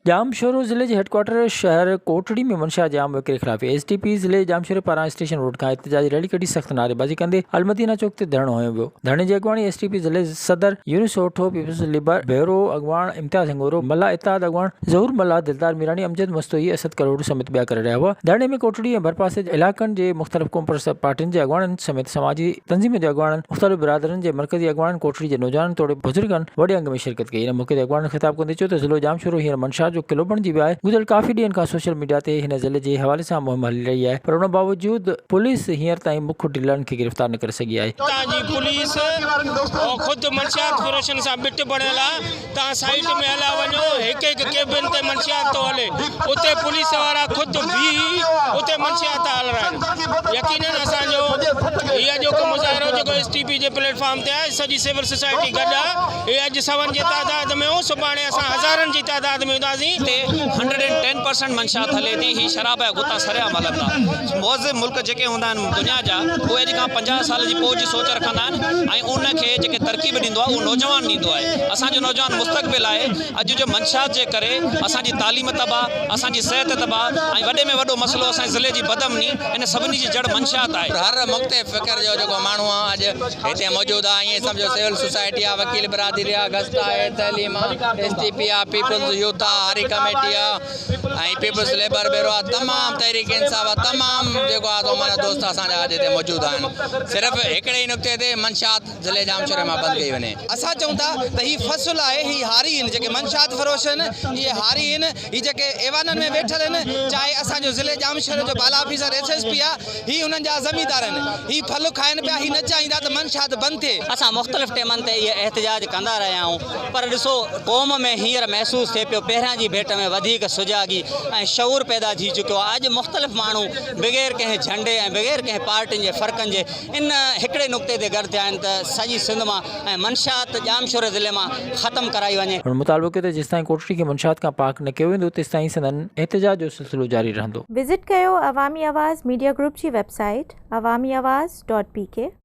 जामशोरो ज़िले के हेडक्वार्टर शहर कोटड़ी में मंशा जाम के खिलाफ एसटीपी ज़िले जामशोरो पारां स्टेशन रोड का एहतजाजी रैली कढी सख्त नारेबाजी कंदे अलमदीना चौक ते धरणो हुयो वियो। धरणे जी अगवाणी एसटीपी ज़िले सदर यूनुस ओठो, पीपल्स लिबर बेरो अगवान इम्तियाज हिंगोरो, मल्ला इत्ताद अगवान ज़हूर मल्ला, दिलदार मीरानी, अमजद मस्तोई, असद करोड़ समेत ॿिया करे रहिया हुआ। धरणे में कोटड़ी ऐं भरपासे इलाइक़नि जे मुख़्तलिफ़ क़ौम पार्टियुनि जे अगवाननि समेत समाजी तंज़ीमुनि जे अगवाननि, मुख़्तलिफ़ बिरादरनि जे मरकज़ी अगवाननि, कोटड़ी जे नौजवाननि तोड़े बुज़ुर्गनि वॾे अंग में शिरकत कई। इन मौक़े ते अगवाननि ख़िताब कंदे चयो त ज़िलो जामशोरो हींअर मंशा जो किलो बणिजी वियो आहे। गुज़िरियल काफ़ी ॾींहनि खां सोशल मीडिया ते हिन ज़िले जे हवाले सां मुहिम हली रही आहे, पर उन बावजूद पुलिस हींअर ताईं मुख्य ढिलनि खे गिरफ़्तार न करे सघी आहे। पुलिस खुद मंशियात फरोशन सां बिट बणियल आहे। तव्हां साइड में हला वञो, हिकु हिकु केबिन ते मंशियात थो हले, उते पुलिस वारा खुद भी उते मंशियात हल रहा आहिनि। यकीनन असांजो इहा जेको मुज़ाहिरो जेको एसटीपी जे प्लेटफॉर्म ते आहे, सॼी सिविल सोसाइटी गॾु आहे। इहा अॼु 100 जी तादाद में हो, सुभाणे असां हज़ारनि जी तादाद में हूंदासीं। 110% मंशात हले थी। ही शराब जा गुता सरियाम हलनि था। मौज़ मुल्क जेके हूंदा आहिनि दुनिया जा, उहे अॼु खां 50 साल जी पोइ जी सोच रखंदा आहिनि ऐं उनखे जेके तरक़ीब ॾींदो आहे उहो नौजवान ॾींदो आहे। असांजो नौजवान मुस्तक़बिल आहे। अॼु जो मंशात जे करे असांजी तालीम तबाह, असांजी सिहत तबाह ऐं वॾे में वॾो मसइलो असांजे ज़िले जी बदअमनी, इन सभिनी जी जड़ मंशात आहे। हर मुख़्तलिफ़ फ़िक्र जो जेको माण्हू आहे अॼु हिते मौजूदु आहे। ईअं सम्झो सिविल सोसाइटी आहे, वकील बिरादरी आहे, गस्ट आहे, तइलीम आहे, एसटीपी आहे, पीपल्स यूथ आहे, हरी कमेटी आहे ऐं पीपल्स लेबर बेरो आहे। तमामु तहरीक इंसाफ़ आहे, तमामु जेको आहे तो माना दोस्त असांजा अॼु हिते मौजूदु आहिनि। सिर्फ़ु हिकिड़े ई नुक़्ते ते मंशात ज़िले जामशोरे मां बंदि कई वञे। असां चऊं था त ही फ़सुल आहे, ही हारी आहिनि जेके मंशात फरोश आहिनि, इहे हारी आहिनि। ही जेके एवाननि में वेठल आहिनि, चाहे असांजो ज़िले जामशोरे जो बाला ऑफिसर एसएसपी आहे, ही उन्हनि जा ज़मीदार आहिनि, ही फल खाइनि पिया। ही न चाहींदा त मंशात बंदि थिए। असां मुख़्तलिफ़ टेमनि ते इहे एहतजाज कंदा रहिया आहियूं, पर ॾिसो क़ौम में हींअर महसूसु थिए पियो पहिरियां जी भेट में वधीक सुजागी ऐं शऊर पैदा थी चुकियो आहे। अॼु मुख़्तलिफ़ माण्हू बग़ैर कंहिं झंडे ऐं बग़ैर कंहिं पार्टियुनि जे फ़र्क़नि जे इन हिकिड़े नुक़्ते ते गॾु थिया आहिनि त सॼी सिंध मां ऐं मंशात जामशोरे ज़िले मां ख़तमु कराई वञे। मुतालबो कयो त जेसिताईं कोटड़ी खे मंशात खां पाक न कयो वेंदो, तेसिताईं संदन एहतजाज जो सिलसिलो जारी रहंदो। विज़िट कयो अवामी आवाज़ मीडिया ग्रुप जी वेबसाइट awamiawaz.pk